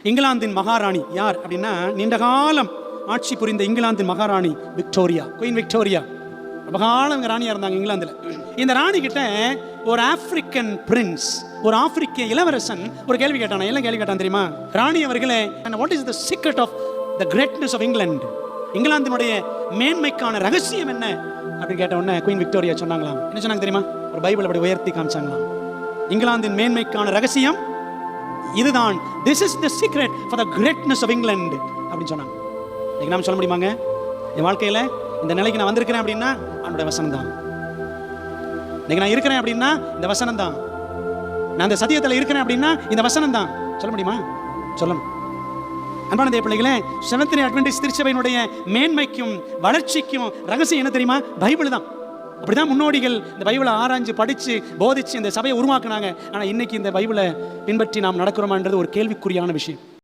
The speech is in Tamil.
இங்கிலாந்தின் மகாராணி யார் அப்படின்னா, நீண்ட காலம் ஆட்சி புரிந்த இங்கிலாந்தின் மகாராணி விக்டோரியா, குயின் விக்டோரியா. ரொம்ப காலம் ராணியா இருந்தாங்க இங்கிலாந்துல. இந்த ராணி கிட்ட ஒரு ஆப்பிரிக்கன் பிரின்ஸ், ஒரு ஆப்பிரிக்க இளவரசன் ஒரு கேள்வி கேட்டான். என்ன கேள்வி கேட்டான் தெரியுமா? ராணி அவர்களே, what is the secret of the greatness of England? இங்கிலாந்தினுடைய மேன்மைக்கான ரகசியம் என்ன அப்படின்னு கேட்ட உடனே குயின் விக்டோரியா சொன்னாங்களாம். என்ன சொன்னாங்க தெரியுமா? ஒரு பைபிள் அப்படி உயர்த்தி காமிச்சாங்களாம். இங்கிலாந்தின் மேன்மைக்கான ரகசியம் இதுதான். This is the secret for the greatness of England அப்படின்னு சொன்னாங்க. இன்னைக்கு நாம சொல்ல முடியுமாங்க? என் வாழ்க்கையில இந்த நிலைக்கு நான் வந்திருக்கிறேன் அப்படின்னா அவனுடைய வசனம் தான். இன்னைக்கு நான் இருக்கிறேன் அப்படின்னா இந்த வசனம் தான். நான் இந்த சத்தியத்தில் இருக்கிறேன் அப்படின்னா இந்த வசனம் தான். சொல்ல முடியுமா? சொல்லணும். அன்பான தேவ பிள்ளைகளே, செவன்த் டே அட்வென்டிஸ்ட் திருச்சபையினுடைய மேன்மைக்கும் வளர்ச்சிக்கும் ரகசியம் என்ன தெரியுமா? பைபிள் தான். அப்படிதான் முன்னோடிகள் இந்த பைபிளை ஆராய்ஞ்சு படிச்சு போதிச்சு இந்த சபையை உருவாக்குனாங்க. ஆனால் இன்னைக்கு இந்த பைபிளை பின்பற்றி நாம் நடக்கிறோமான்றது ஒரு கேள்விக்குறியான விஷயம்.